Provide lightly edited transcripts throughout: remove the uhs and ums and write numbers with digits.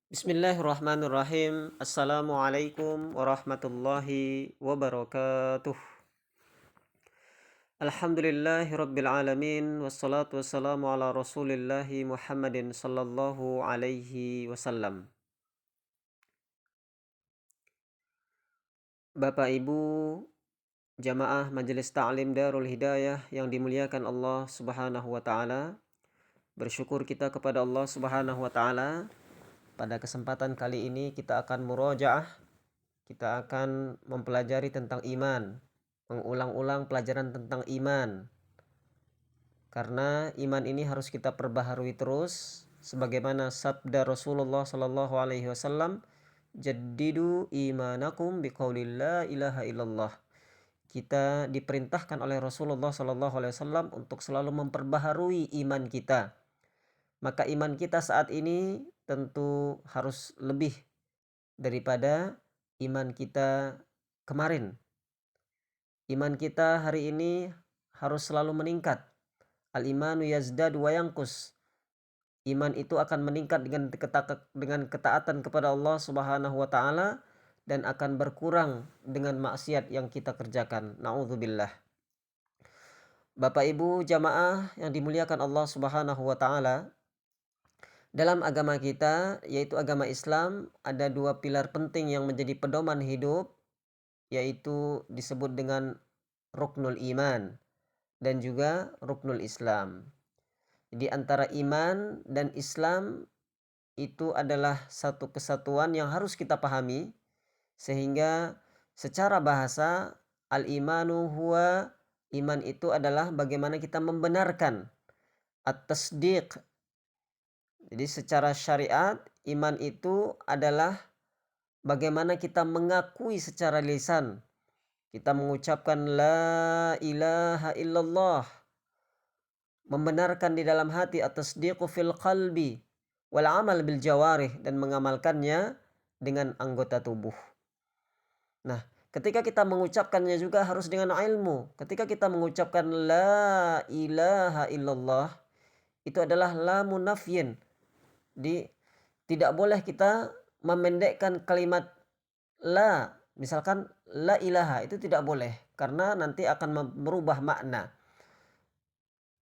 Bismillahirrahmanirrahim. Assalamualaikum warahmatullahi wabarakatuh. Alhamdulillahi rabbil alamin. Wassalatu wassalamu ala rasulillahi Muhammadin sallallahu alaihi wasallam. Bapak Ibu jamaah Majelis Ta'lim Darul Hidayah yang dimuliakan Allah Subhanahu wa taala. Bersyukur kita kepada Allah Subhanahu wa taala. Pada kesempatan kali ini kita akan murojaah. Kita akan mempelajari tentang iman, mengulang-ulang pelajaran tentang iman. Karena iman ini harus kita perbaharui terus, sebagaimana sabda Rasulullah sallallahu alaihi wasallam, "Jaddidu imanakum biqauli la ilaha illallah." Kita diperintahkan oleh Rasulullah sallallahu alaihi wasallam untuk selalu memperbaharui iman kita. Maka iman kita saat ini tentu harus lebih daripada iman kita kemarin. Iman kita hari ini harus selalu meningkat. Al-imanu yazdadu wa yanqus. Iman itu akan meningkat dengan ketaatan kepada Allah Subhanahu wa taala dan akan berkurang dengan maksiat yang kita kerjakan. Nauzubillah. Bapak Ibu jamaah yang dimuliakan Allah Subhanahu wa taala, dalam agama kita yaitu agama Islam ada dua pilar penting yang menjadi pedoman hidup, yaitu disebut dengan ruknul iman dan juga ruknul Islam. Di antara iman dan Islam itu adalah satu kesatuan yang harus kita pahami, sehingga secara bahasa al-imanu huwa, iman itu adalah bagaimana kita membenarkan at-tasdiq. Jadi secara syariat iman itu adalah bagaimana kita mengakui secara lisan. Kita mengucapkan la ilaha illallah, membenarkan di dalam hati at-tasdiqu fil qalbi wal amal bil jawarih, dan mengamalkannya dengan anggota tubuh. Nah, ketika kita mengucapkannya juga harus dengan ilmu. Ketika kita mengucapkan la ilaha illallah, itu adalah lamun nafyin. Tidak boleh kita memendekkan kalimat la. Misalkan la ilaha, itu tidak boleh karena nanti akan merubah makna.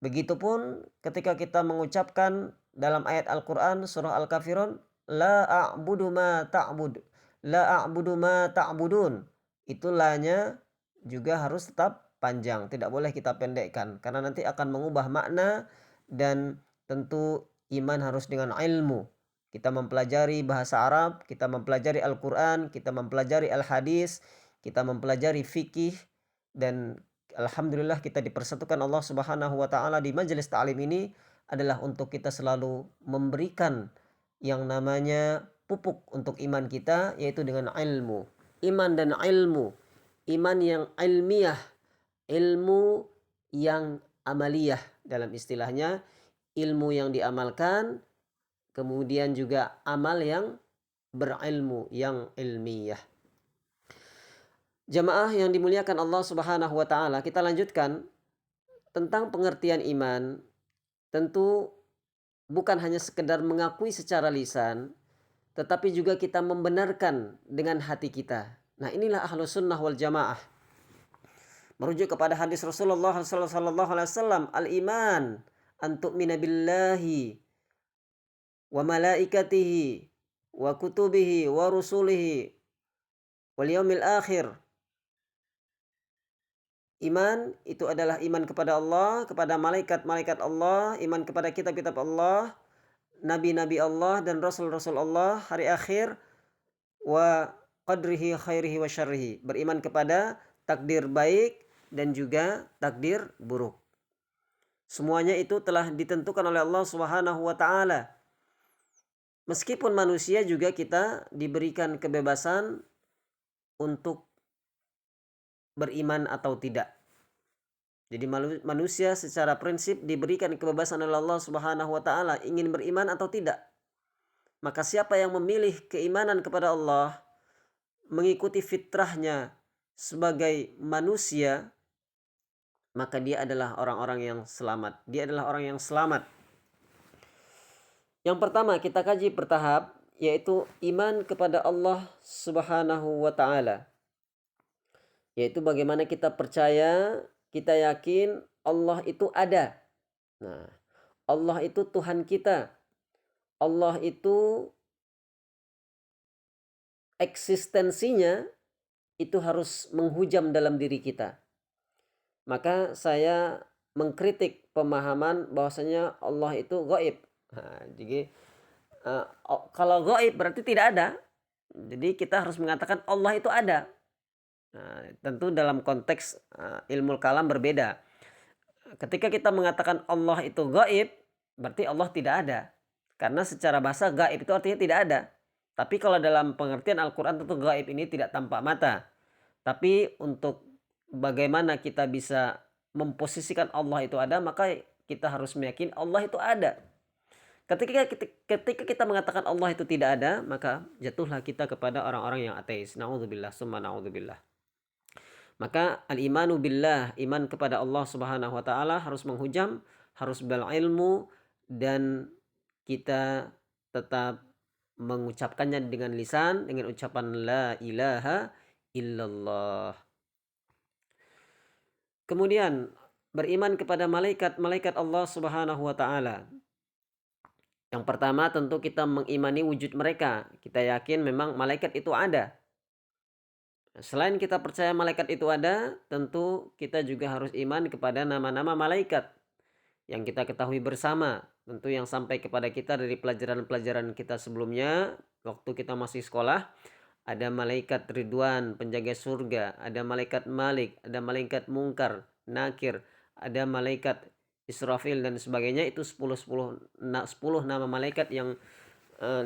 Begitupun ketika kita mengucapkan dalam ayat Al-Quran surah Al-Kafirun, la a'budu ma ta'bud, la a'budu ma ta'budun. Itu la-nya juga harus tetap panjang, tidak boleh kita pendekkan karena nanti akan mengubah makna. Dan tentu iman harus dengan ilmu. Kita mempelajari bahasa Arab, kita mempelajari Al-Quran, kita mempelajari Al-Hadis, kita mempelajari fikih, dan alhamdulillah kita dipersatukan Allah Subhanahu wa taala di majelis ta'lim ini adalah untuk kita selalu memberikan yang namanya pupuk untuk iman kita, yaitu dengan ilmu. Iman dan ilmu. Iman yang ilmiah, ilmu yang amaliyah dalam istilahnya, ilmu yang diamalkan, kemudian juga amal yang berilmu, yang ilmiah. Jamaah yang dimuliakan Allah Subhanahu wa taala, kita lanjutkan tentang pengertian iman. Tentu bukan hanya sekedar mengakui secara lisan, tetapi juga kita membenarkan dengan hati kita. Nah, inilah ahlus sunnah wal jamaah. Merujuk kepada hadis Rasulullah sallallahu alaihi wasallam, al-iman an tu'mina billahi wa malaikatihi wa kutubihi wa rusulihi wal yaumil akhir. Iman itu adalah iman kepada Allah, kepada malaikat-malaikat Allah, iman kepada kitab-kitab Allah, nabi-nabi Allah dan rasul-rasul Allah, hari akhir, wa qadrihi khairihi wa syarrihi. Beriman kepada takdir baik dan juga takdir buruk. Semuanya itu telah ditentukan oleh Allah Subhanahu wa taala. Meskipun manusia juga kita diberikan kebebasan untuk beriman atau tidak. Jadi manusia secara prinsip diberikan kebebasan oleh Allah Subhanahu wa taala ingin beriman atau tidak. Maka siapa yang memilih keimanan kepada Allah, mengikuti fitrahnya sebagai manusia, maka dia adalah orang-orang yang selamat. Dia adalah orang yang selamat. Yang pertama kita kaji bertahap, yaitu iman kepada Allah Subhanahu wa taala. Yaitu bagaimana kita percaya, kita yakin Allah itu ada. Nah, Allah itu Tuhan kita. Allah itu eksistensinya itu harus menghujam dalam diri kita. Maka saya mengkritik pemahaman bahwasanya Allah itu gaib. Nah, jadi kalau gaib berarti tidak ada. Jadi kita harus mengatakan Allah itu ada. Nah, tentu dalam konteks ilmu kalam berbeda. Ketika kita mengatakan Allah itu gaib, berarti Allah tidak ada. Karena secara bahasa gaib itu artinya tidak ada. Tapi kalau dalam pengertian Al-Quran tentu gaib ini tidak tampak mata. Tapi untuk bagaimana kita bisa memposisikan Allah itu ada, maka kita harus meyakini Allah itu ada. Ketika kita mengatakan Allah itu tidak ada, maka jatuhlah kita kepada orang-orang yang ateis. Na'udzubillah, summa na'udzubillah. Maka al-imanu billah, iman kepada Allah Subhanahu wa taala harus menghujam, harus berilmu, dan kita tetap mengucapkannya dengan lisan dengan ucapan la ilaha illallah. Kemudian beriman kepada malaikat Allah Subhanahu wa taala. Yang pertama tentu kita mengimani wujud mereka. Kita yakin memang malaikat itu ada. Selain kita percaya malaikat itu ada, tentu kita juga harus iman kepada nama-nama malaikat yang kita ketahui bersama. Tentu yang sampai kepada kita dari pelajaran-pelajaran kita sebelumnya, waktu kita masih sekolah, ada malaikat Ridwan, penjaga surga, ada malaikat Malik, ada malaikat Mungkar, Nakir, ada malaikat Israfil dan sebagainya. Itu 10 nama malaikat yang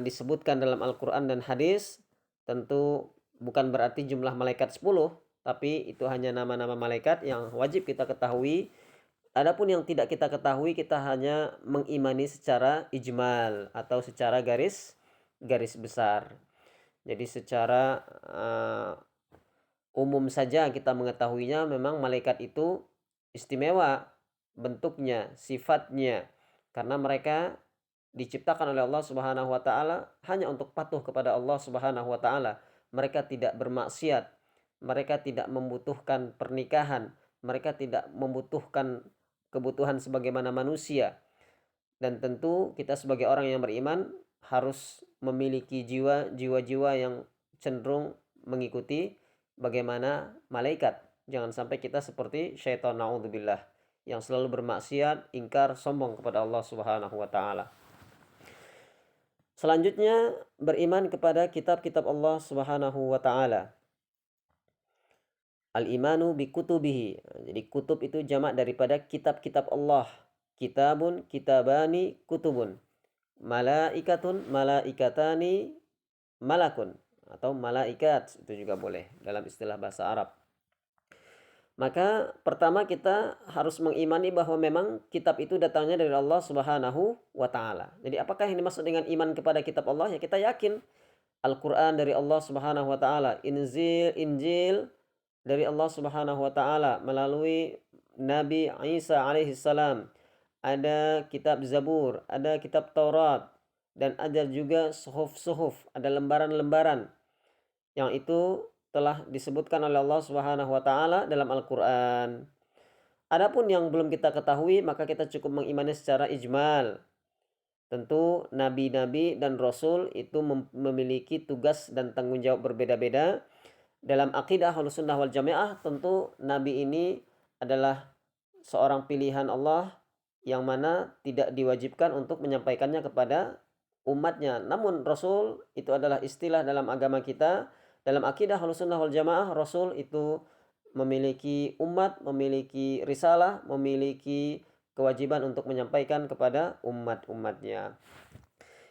disebutkan dalam Al-Quran dan hadis. Tentu bukan berarti jumlah malaikat 10, tapi itu hanya nama-nama malaikat yang wajib kita ketahui. Adapun yang tidak kita ketahui, kita hanya mengimani secara ijmal atau secara garis besar. Jadi secara umum saja kita mengetahuinya, memang malaikat itu istimewa bentuknya, sifatnya, karena mereka diciptakan oleh Allah Subhanahu wa taala hanya untuk patuh kepada Allah Subhanahu wa taala. Mereka tidak bermaksiat, mereka tidak membutuhkan pernikahan, mereka tidak membutuhkan kebutuhan sebagaimana manusia. Dan tentu kita sebagai orang yang beriman harus memiliki jiwa-jiwa yang cenderung mengikuti bagaimana malaikat. Jangan sampai kita seperti syaitan, naudzubillah, yang selalu bermaksiat, ingkar, sombong kepada Allah Subhanahu wa taala. Selanjutnya beriman kepada kitab-kitab Allah Subhanahu wa taala. Al-imanu bi kutubihi. Jadi kutub itu jamak daripada kitab-kitab Allah. Kitabun, kitabani, kutubun. Malaikatun, malaikatani, malakun, atau malaikat, itu juga boleh dalam istilah bahasa Arab. Maka pertama kita harus mengimani bahwa memang kitab itu datangnya dari Allah Subhanahu wa taala. Jadi apakah yang dimaksud dengan iman kepada kitab Allah? Ya kita yakin Al-Qur'an dari Allah Subhanahu wa taala, Injil dari Allah Subhanahu wa taala melalui Nabi Isa alaihi salam. Ada kitab Zabur, ada kitab Taurat, dan ada juga suhuf-suhuf, ada lembaran-lembaran yang itu telah disebutkan oleh Allah Subhanahu wa taala dalam Al-Qur'an. Adapun yang belum kita ketahui, maka kita cukup mengimani secara ijmal. Tentu nabi-nabi dan rasul itu memiliki tugas dan tanggung jawab berbeda-beda. Dalam akidah Ahlussunnah wal Jamaah, tentu nabi ini adalah seorang pilihan Allah yang mana tidak diwajibkan untuk menyampaikannya kepada umatnya. Namun rasul itu adalah istilah dalam agama kita. Dalam akidah Ahlussunnah wal Jamaah, rasul itu memiliki umat, memiliki risalah, memiliki kewajiban untuk menyampaikan kepada umat-umatnya.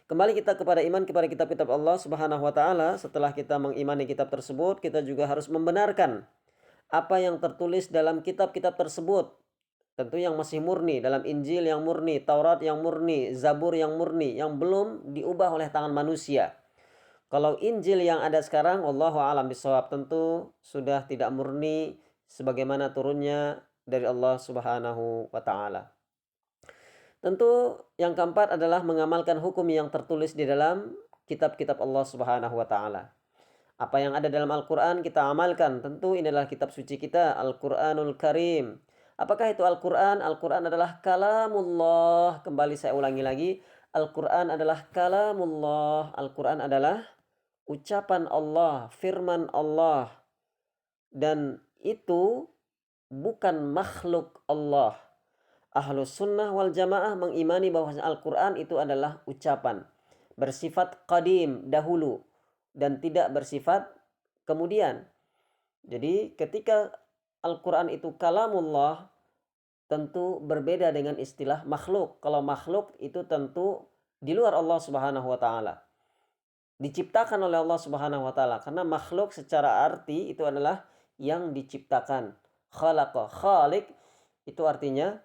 Kembali kita kepada iman kepada kitab-kitab Allah Subhanahu wa taala. Setelah kita mengimani kitab tersebut, kita juga harus membenarkan apa yang tertulis dalam kitab-kitab tersebut. Tentu yang masih murni, dalam Injil yang murni, Taurat yang murni, Zabur yang murni, yang belum diubah oleh tangan manusia. Kalau Injil yang ada sekarang, wallahu a'lam bishawab, tentu sudah tidak murni sebagaimana turunnya dari Allah Subhanahu wa taala. Tentu yang keempat adalah mengamalkan hukum yang tertulis di dalam kitab-kitab Allah Subhanahu wa taala. Apa yang ada dalam Al-Qur'an kita amalkan. Tentu ini adalah kitab suci kita, Al-Qur'anul Karim. Apakah itu Al-Qur'an? Al-Qur'an adalah kalamullah. Kembali saya ulangi lagi, Al-Qur'an adalah kalamullah. Al-Qur'an adalah ucapan Allah, firman Allah. Dan itu bukan makhluk Allah. Ahlus sunnah wal jamaah mengimani bahwa Al-Quran itu adalah ucapan. Bersifat qadim, dahulu. Dan tidak bersifat kemudian. Jadi ketika Al-Quran itu kalamullah, tentu berbeda dengan istilah makhluk. Kalau makhluk itu tentu di luar Allah Subhanahu wa taala. Diciptakan oleh Allah Subhanahu wa taala, karena makhluk secara arti itu adalah yang diciptakan. Khalaqa, khaliq itu artinya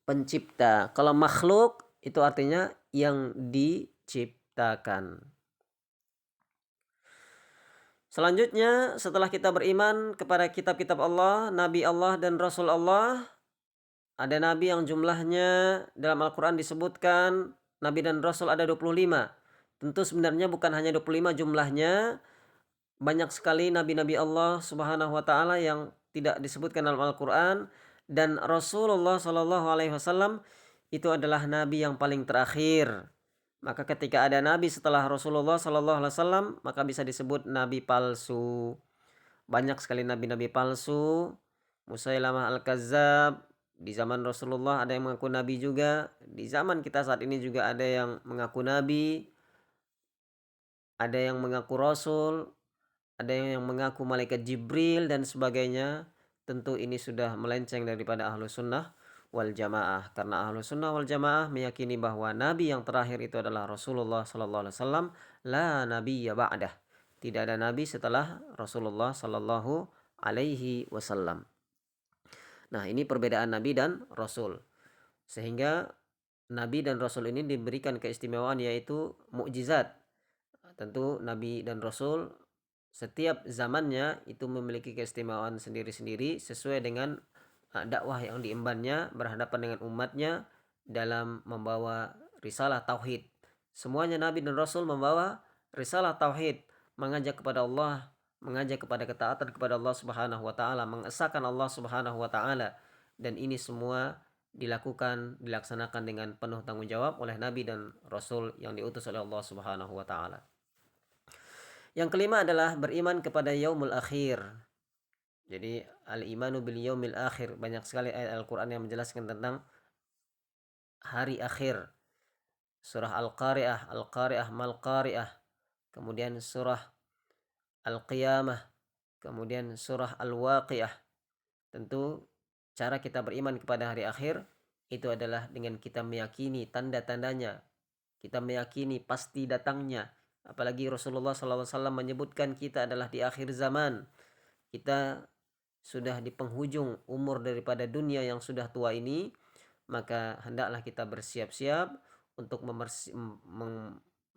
pencipta. Kalau makhluk itu artinya yang diciptakan. Selanjutnya, setelah kita beriman kepada kitab-kitab Allah, Nabi Allah dan Rasul Allah, ada Nabi yang jumlahnya dalam Al-Quran disebutkan Nabi dan Rasul ada 25. Tentu sebenarnya bukan hanya 25 jumlahnya, banyak sekali Nabi-Nabi Allah Subhanahu wa ta'ala yang tidak disebutkan dalam Al-Quran. Dan Rasulullah SAW itu adalah Nabi yang paling terakhir. Maka ketika ada Nabi setelah Rasulullah SAW, maka bisa disebut Nabi palsu. Banyak sekali Nabi-Nabi palsu. Musailamah Al-Kazzab. Di zaman Rasulullah ada yang mengaku Nabi juga. Di zaman kita saat ini juga ada yang mengaku Nabi. Ada yang mengaku Rasul. Ada yang mengaku malaikat Jibril dan sebagainya. Tentu ini sudah melenceng daripada ahlu sunnah wal jamaah. Karena ahlu sunnah wal jamaah meyakini bahwa Nabi yang terakhir itu adalah Rasulullah SAW. La nabiyya ba'dah. Tidak ada Nabi setelah Rasulullah SAW. Nah, ini perbedaan Nabi dan Rasul. Sehingga Nabi dan Rasul ini diberikan keistimewaan yaitu mukjizat. Tentu Nabi dan Rasul setiap zamannya itu memiliki keistimewaan sendiri-sendiri sesuai dengan dakwah yang diembannya berhadapan dengan umatnya dalam membawa risalah tauhid. Semuanya Nabi dan Rasul membawa risalah tauhid, mengajak kepada Allah, mengajak kepada ketaatan kepada Allah Subhanahu wa taala, mengesahkan Allah Subhanahu wa taala, dan ini semua dilaksanakan dengan penuh tanggung jawab oleh Nabi dan Rasul yang diutus oleh Allah Subhanahu wa taala. Yang kelima adalah beriman kepada yaumul akhir. Jadi al-imanu bil yaumil akhir. Banyak sekali ayat Al-Quran yang menjelaskan tentang hari akhir. Surah Al-Qari'ah, Al-Qari'ah, Mal-Qari'ah. Kemudian surah Al-Qiyamah. Kemudian surah Al-Waqi'ah. Tentu cara kita beriman kepada hari akhir itu adalah dengan kita meyakini tanda-tandanya. Kita meyakini pasti datangnya. Apalagi Rasulullah SAW menyebutkan kita adalah di akhir zaman. Kita sudah di penghujung umur daripada dunia yang sudah tua ini. Maka hendaklah kita bersiap-siap untuk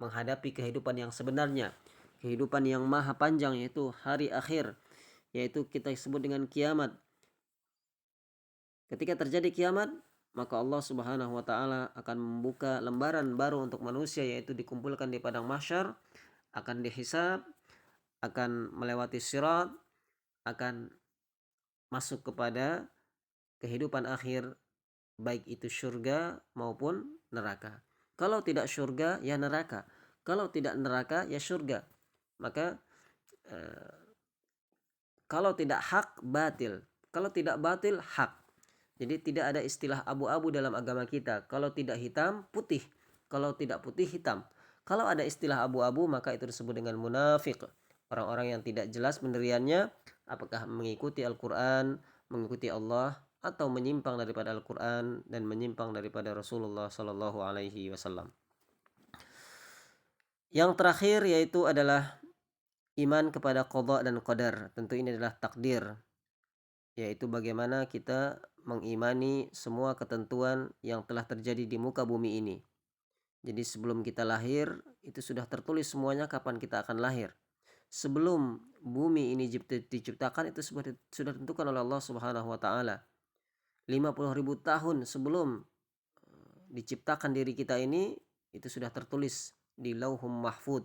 menghadapi kehidupan yang sebenarnya. Kehidupan yang maha panjang, yaitu hari akhir. Yaitu kita sebut dengan kiamat. Ketika terjadi kiamat, maka Allah Subhanahu wa taala akan membuka lembaran baru untuk manusia, yaitu dikumpulkan di padang mahsyar, akan dihisab, akan melewati sirat, akan masuk kepada kehidupan akhir, baik itu surga maupun neraka. Kalau tidak surga, ya neraka. Kalau tidak neraka, ya surga. Maka kalau tidak hak, batil. Kalau tidak batil, hak. Jadi tidak ada istilah abu-abu dalam agama kita. Kalau tidak hitam, putih. Kalau tidak putih, hitam. Kalau ada istilah abu-abu, maka itu disebut dengan munafik. Orang-orang yang tidak jelas pendiriannya, apakah mengikuti Al-Quran, mengikuti Allah, atau menyimpang daripada Al-Quran dan menyimpang daripada Rasulullah SAW. Yang terakhir yaitu adalah iman kepada qada dan qadar. Tentu ini adalah takdir, yaitu bagaimana kita mengimani semua ketentuan yang telah terjadi di muka bumi ini. Jadi sebelum kita lahir itu sudah tertulis semuanya kapan kita akan lahir. Sebelum bumi ini diciptakan itu sudah ditentukan oleh Allah Subhanahu wa taala. 50.000 tahun sebelum diciptakan diri kita ini itu sudah tertulis di Lauhum Mahfud,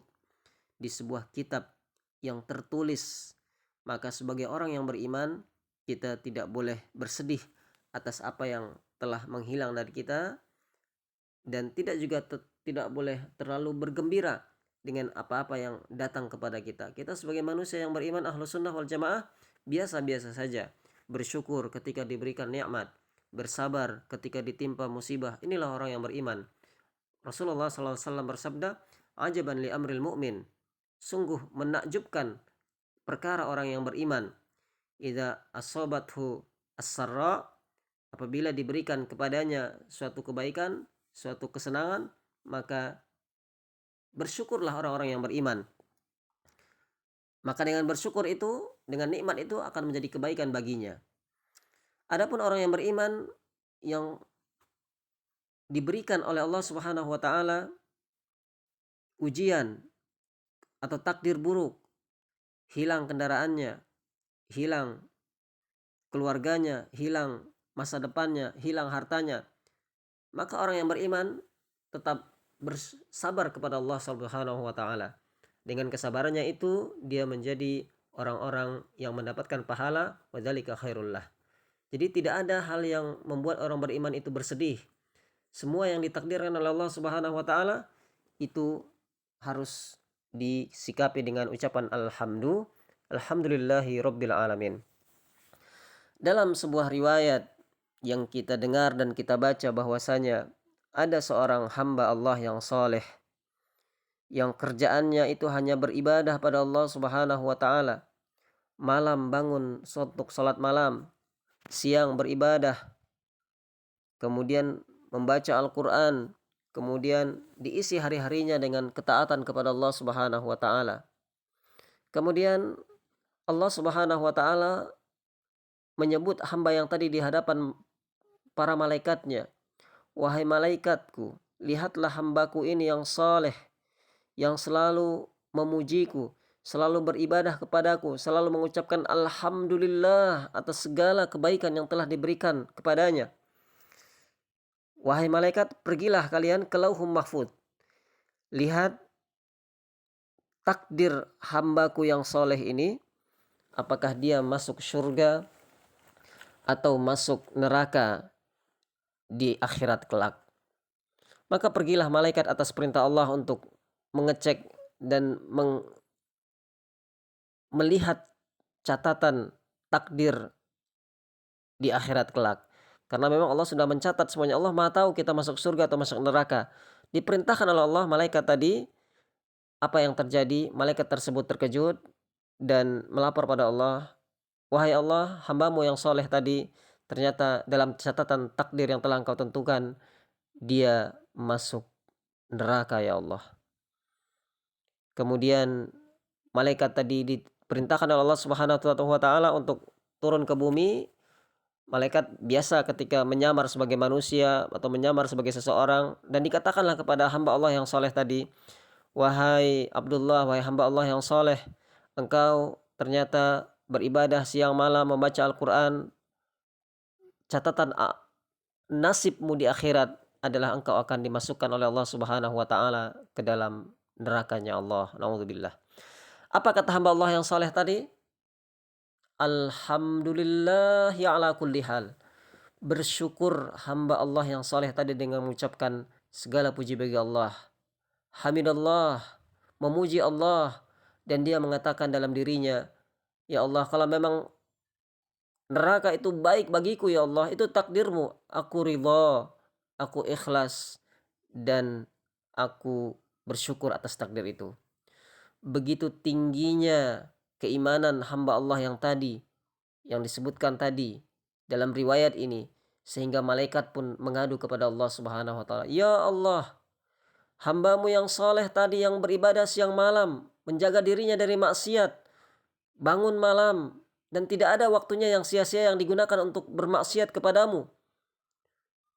di sebuah kitab yang tertulis. Maka sebagai orang yang beriman, kita tidak boleh bersedih atas apa yang telah menghilang dari kita, dan tidak boleh terlalu bergembira dengan apa-apa yang datang kepada kita. Kita sebagai manusia yang beriman Ahlus Sunnah wal Jamaah biasa-biasa saja, bersyukur ketika diberikan nikmat, bersabar ketika ditimpa musibah. Inilah orang yang beriman. Rasulullah SAW bersabda, "Ajaban li amril mu'min." Sungguh menakjubkan perkara orang yang beriman. Idza asobathu as-sarra, apabila diberikan kepadanya suatu kebaikan, suatu kesenangan, maka bersyukurlah orang-orang yang beriman. Maka dengan bersyukur itu, dengan nikmat itu akan menjadi kebaikan baginya. Adapun orang yang beriman yang diberikan oleh Allah Subhanahu wa taala ujian atau takdir buruk, hilang kendaraannya, hilang keluarganya, hilang masa depannya, hilang hartanya, maka orang yang beriman tetap bersabar kepada Allah Subhanahu wa taala. Dengan kesabarannya itu dia menjadi orang-orang yang mendapatkan pahala, wadzalika khairullah. Jadi tidak ada hal yang membuat orang beriman itu bersedih. Semua yang ditakdirkan oleh Allah Subhanahu wa taala itu harus disikapi dengan ucapan alhamdulillahi rabbil alamin. Dalam sebuah riwayat yang kita dengar dan kita baca bahwasanya ada seorang hamba Allah yang soleh, yang kerjaannya itu hanya beribadah pada Allah Subhanahu wa taala. Malam bangun untuk salat malam, siang beribadah, kemudian membaca Al-Qur'an, kemudian diisi hari-harinya dengan ketaatan kepada Allah Subhanahu wa taala. Kemudian Allah Subhanahu wa taala menyebut hamba yang tadi di hadapan para malaikatnya, "Wahai malaikatku, lihatlah hambaku ini yang saleh, yang selalu memujiku, selalu beribadah kepadaku, selalu mengucapkan alhamdulillah atas segala kebaikan yang telah diberikan kepadanya. Wahai malaikat, pergilah kalian ke Lauhum Mahfud. Lihat takdir hambaku yang soleh ini, apakah dia masuk surga atau masuk neraka di akhirat kelak." Maka pergilah malaikat atas perintah Allah untuk mengecek dan melihat catatan takdir di akhirat kelak. Karena memang Allah sudah mencatat semuanya. Allah Maha tahu kita masuk surga atau masuk neraka. Diperintahkan oleh Allah malaikat tadi, apa yang terjadi, malaikat tersebut terkejut dan melapor pada Allah, "Wahai Allah, hambamu yang soleh tadi ternyata dalam catatan takdir yang telah engkau tentukan, dia masuk neraka ya Allah." Kemudian malaikat tadi diperintahkan oleh Allah Subhanahu wa taala untuk turun ke bumi. Malaikat biasa ketika menyamar sebagai manusia atau menyamar sebagai seseorang, dan dikatakanlah kepada hamba Allah yang soleh tadi, "Wahai Abdullah, wahai hamba Allah yang soleh, engkau ternyata beribadah siang malam membaca Al-Quran. Catatan nasibmu di akhirat adalah engkau akan dimasukkan oleh Allah Subhanahu wa taala ke dalam nerakanya Allah. Naudzubillah." Apa kata hamba Allah yang soleh tadi? Alhamdulillah ya ala kulli hal. Bersyukur hamba Allah yang soleh tadi dengan mengucapkan segala puji bagi Allah. Hamidallah, memuji Allah, dan dia mengatakan dalam dirinya, "Ya Allah, kalau memang neraka itu baik bagiku ya Allah, itu takdirmu, aku ridha, aku ikhlas, dan aku bersyukur atas takdir itu." Begitu tingginya keimanan hamba Allah yang tadi, yang disebutkan tadi dalam riwayat ini, sehingga malaikat pun mengadu kepada Allah Subhanahu wa taala, "Ya Allah, hambamu yang soleh tadi yang beribadah siang malam, menjaga dirinya dari maksiat, bangun malam, dan tidak ada waktunya yang sia-sia yang digunakan untuk bermaksiat kepadamu.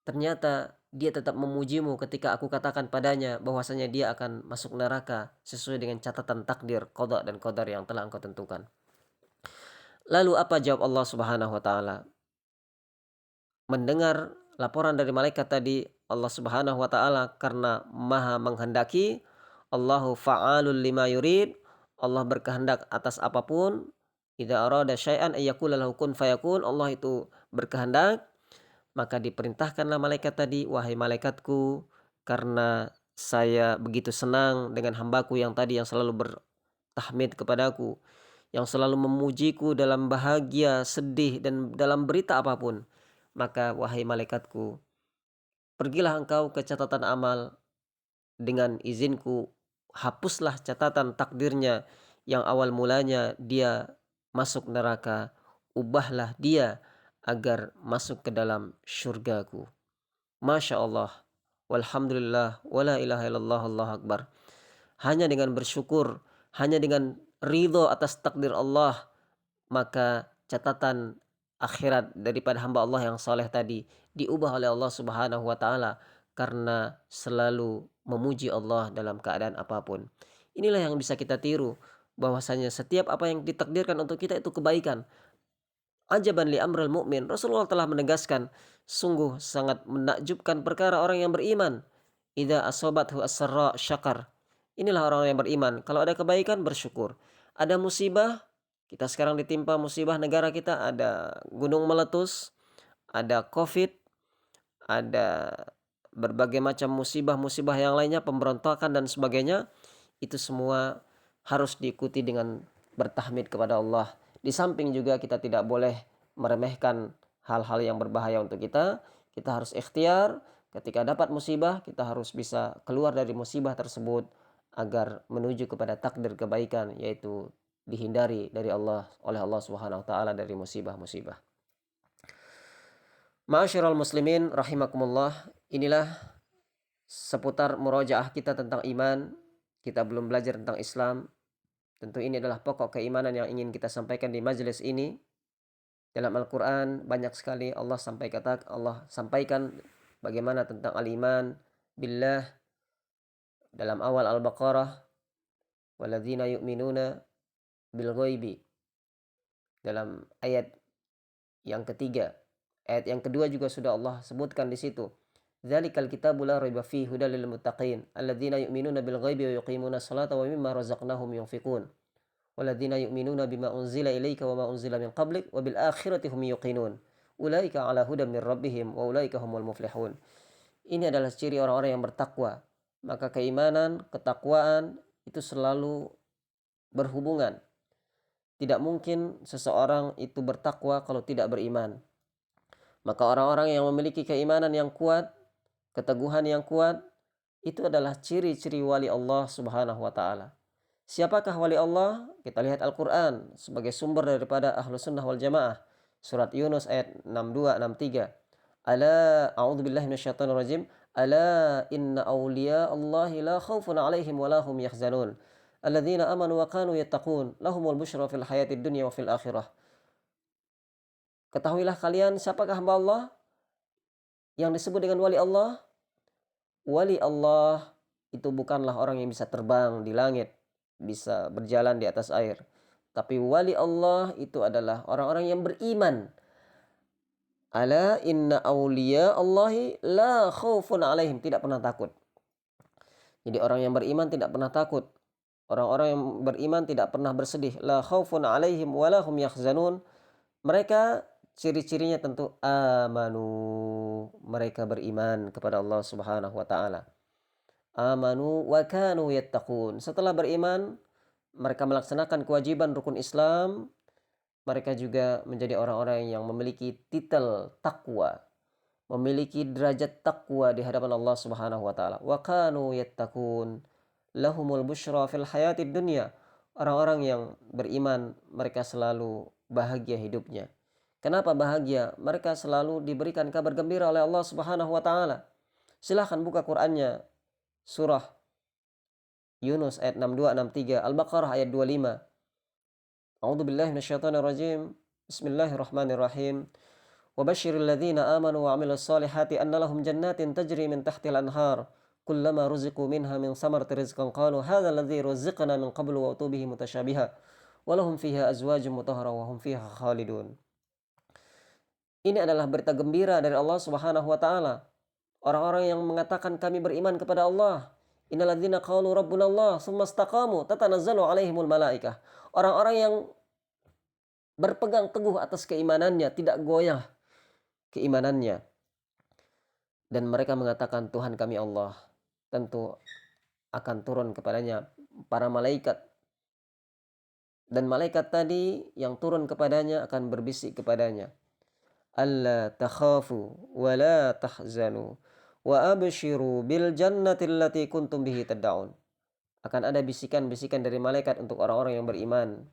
Ternyata dia tetap memujimu ketika aku katakan padanya bahwasanya dia akan masuk neraka sesuai dengan catatan takdir, qada dan qadar yang telah engkau tentukan." Lalu apa jawab Allah Subhanahu wa taala? Mendengar laporan dari malaikat tadi, Allah Subhanahu wa taala karena Maha menghendaki, Allahu fa'alul lima yurid. Allah berkehendak atas apapun. Idza arada syai'an ayyakula lahu kun fayakun. Allah itu berkehendak, maka diperintahkanlah malaikat tadi, wahai malaikatku, karena saya begitu senang dengan hambaku yang tadi yang selalu bertahmid kepadaku, yang selalu memujiku dalam bahagia, sedih, dan dalam berita apapun. Maka wahai malaikatku, pergilah engkau ke catatan amal dengan izinku, hapuslah catatan takdirnya yang awal mulanya dia masuk neraka, ubahlah dia agar masuk ke dalam syurgaku. Masya Allah, walhamdulillah, wala ilaha illallah, Allahu akbar. Hanya dengan bersyukur, hanya dengan ridho atas takdir Allah, maka catatan akhirat daripada hamba Allah yang saleh tadi diubah oleh Allah Subhanahu wa taala karena selalu memuji Allah dalam keadaan apapun. Inilah yang bisa kita tiru, bahwasanya setiap apa yang ditakdirkan untuk kita itu kebaikan. Ajaban li amril mu'min. Rasulullah telah menegaskan, sungguh sangat menakjubkan perkara orang yang beriman. Idza asobathu as-sarra syakar. Inilah orang yang beriman. Kalau ada kebaikan bersyukur. Ada musibah, kita sekarang ditimpa musibah negara kita, ada gunung meletus, ada Covid, ada berbagai macam musibah-musibah yang lainnya, pemberontakan dan sebagainya. Itu semua harus diikuti dengan bertahmid kepada Allah. Di samping juga kita tidak boleh meremehkan hal-hal yang berbahaya untuk kita. Kita harus ikhtiar, ketika dapat musibah kita harus bisa keluar dari musibah tersebut agar menuju kepada takdir kebaikan, yaitu dihindari dari Allah oleh Allah Subhanahu wa taala dari musibah-musibah. Ma'asyiral muslimin rahimakumullah, inilah seputar murojaah kita tentang iman. Kita belum belajar tentang Islam. Tentu ini adalah pokok keimanan yang ingin kita sampaikan di majelis ini. Dalam Al-Quran banyak sekali Allah sampaikan bagaimana tentang al-iman billah. Dalam awal Al-Baqarah, walladzina yu'minuna bil ghaibi. Dalam ayat yang ketiga, ayat yang kedua juga sudah Allah sebutkan di situ. Dzalikal kitabu la raiba fihi hudal lil muttaqin alladzina yu'minuna bil ghaibi wa yuqimuna sholata wa mimma razaqnahum yunfiqun. Walladzina yu'minuna bima unzila ilaika wa ma unzila min qablik wa bil akhirati hum yuqinun. Ulaika ala hudan min rabbihim wa ulaika humul muflihun. Ini adalah ciri orang-orang yang bertakwa. Maka keimanan, ketakwaan itu selalu berhubungan. Tidak mungkin seseorang itu bertakwa kalau tidak beriman. Maka orang-orang yang memiliki keimanan yang kuat, keteguhan yang kuat, itu adalah ciri-ciri wali Allah Subhanahu wa taala. Siapakah wali Allah? Kita lihat Al-Quran sebagai sumber daripada Ahlus Sunnah wal Jamaah. Surat Yunus ayat 62, 63. Ala a'udzubillahi minasyaitonirrajim. Ala inna awliya Allahi la khaufun alaihim wa la hum yahzanun. Alladzina amanu wa kanu yattaqun. Lahumul busyra fil hayatid dunya wa fil akhirah. Ketahuilah kalian siapakah hamba Allah yang disebut dengan wali Allah. Wali Allah itu bukanlah orang yang bisa terbang di langit, bisa berjalan di atas air. Tapi wali Allah itu adalah orang-orang yang beriman. Ala inna awliya Allahi la khaufun alaihim. Tidak pernah takut. Jadi orang yang beriman tidak pernah takut. Orang-orang yang beriman tidak pernah bersedih. La khaufun alaihim wa la hum yahzanun. Mereka ciri-cirinya tentu amanu. Mereka beriman kepada Allah Subhanahu wa taala. Amanu wa kanu yattaqun. Setelah beriman, mereka melaksanakan kewajiban rukun Islam. Mereka juga menjadi orang-orang yang memiliki titel takwa, memiliki derajat takwa di hadapan Allah Subhanahu wa taala. Wa kanu yattaqun. Lahumul busyra fil hayatid dunya. Orang-orang yang beriman, mereka selalu bahagia hidupnya. Kenapa bahagia? Mereka selalu diberikan kabar gembira oleh Allah Subhanahu wa taala. Silahkan buka Qur'annya. Surah Yunus ayat 62, 63, Al-Baqarah ayat 25. A'udzubillahi minasyaitonirrajim. Bismillahirrahmanirrahim. وبشر الذين آمنوا وعملوا الصالحات أن لهم جنات تجري من تحت الأنهار كلما رزقوا منها من ثمرة رزقا قالوا هذا الذي رزقنا من قبل وأتوا به متشابها ولهم فيها أزواج مطهرة وهم فيها خالدون. Ini adalah berita gembira dari Allah Subhanahu wa taala. Orang-orang yang mengatakan kami beriman kepada Allah, Innalladzina qalu rabbunallah tsumma istaqamu tatanazzalu alaihimul malaikah. Orang-orang yang berpegang teguh atas keimanannya, tidak goyah keimanannya, dan mereka mengatakan Tuhan kami Allah, tentu akan turun kepadanya para malaikat, dan malaikat tadi yang turun kepadanya akan berbisik kepadanya, alla takhafu wa la tahzanu wa abshiru bil jannati allati kuntum bihi tad'un. Akan ada bisikan-bisikan dari malaikat untuk orang-orang yang beriman,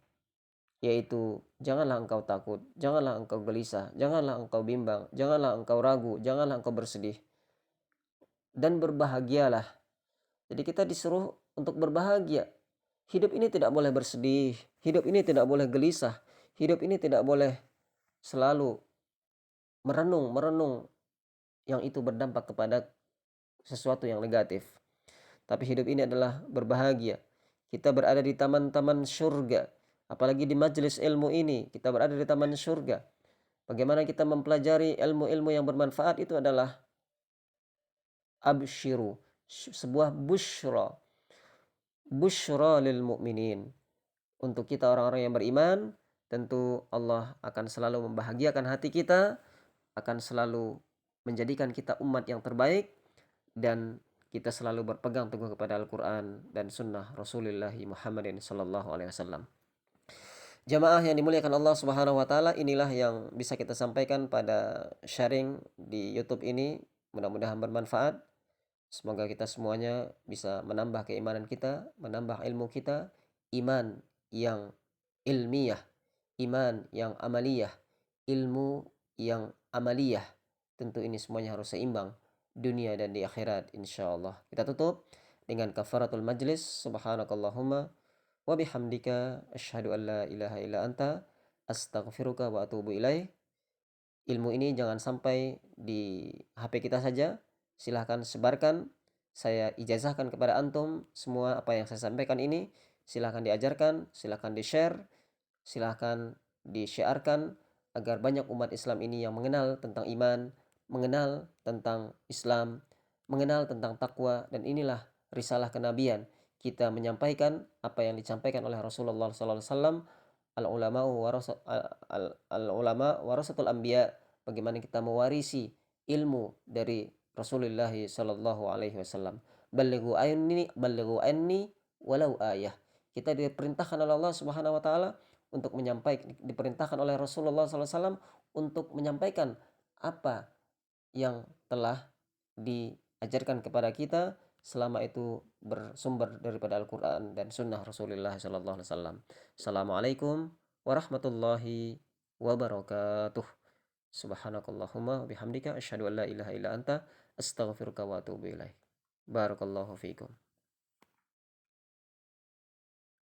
yaitu janganlah engkau takut, janganlah engkau gelisah, janganlah engkau bimbang, janganlah engkau ragu, janganlah engkau bersedih, dan berbahagialah. Jadi kita disuruh untuk berbahagia. Hidup ini tidak boleh bersedih, hidup ini tidak boleh gelisah, hidup ini tidak boleh selalu merenung yang itu berdampak kepada sesuatu yang negatif. Tapi hidup ini adalah berbahagia. Kita berada di taman-taman surga. Apalagi di majelis ilmu ini, kita berada di taman surga. Bagaimana kita mempelajari ilmu-ilmu yang bermanfaat itu adalah abshiru, sebuah bushra lil mu'minin. Untuk kita orang-orang yang beriman, tentu Allah akan selalu membahagiakan hati kita, akan selalu menjadikan kita umat yang terbaik, dan kita selalu berpegang teguh kepada Al-Quran dan Sunnah Rasulullah Muhammadin Sallallahu Alaihi Wasallam. Jamaah yang dimuliakan Allah Subhanahu Wa Taala, inilah yang bisa kita sampaikan pada sharing di YouTube ini. Mudah-mudahan bermanfaat. Semoga kita semuanya bisa menambah keimanan kita, menambah ilmu kita, iman yang ilmiah, iman yang amaliyah, ilmu yang amaliyah. Tentu ini semuanya harus seimbang dunia dan di akhirat insyaallah. Kita tutup dengan kafaratul majlis. Subhanakallahumma wa bihamdika asyhadu an la ilaha illa anta astaghfiruka wa atubu ilaih. Ilmu ini jangan sampai di HP kita saja. Silahkan sebarkan. Saya ijazahkan kepada antum semua apa yang saya sampaikan ini. Silahkan diajarkan, silahkan di-share, silahkan di-syiarkan agar banyak umat Islam ini yang mengenal tentang iman, mengenal tentang Islam, mengenal tentang takwa. Dan inilah risalah kenabian, kita menyampaikan apa yang disampaikan oleh Rasulullah SAW. Al-ulama warasatul anbiya. Bagaimana kita mewarisi ilmu dari Rasulullah sallallahu alaihi wasallam. Ballighu anni walau ayah. Kita diperintahkan oleh Allah Subhanahu wa taala untuk menyampaikan, diperintahkan oleh Rasulullah sallallahu alaihi wasallam untuk menyampaikan apa yang telah diajarkan kepada kita, selama itu bersumber daripada Al-Quran dan Sunnah Rasulullah sallallahu alaihi wasallam. Assalamualaikum warahmatullahi wabarakatuh. Subhanakallahumma bihamdika asyhadu an la ilaha illa anta astaghfiruka wa atubu ilaik. Barakallahu fiikum.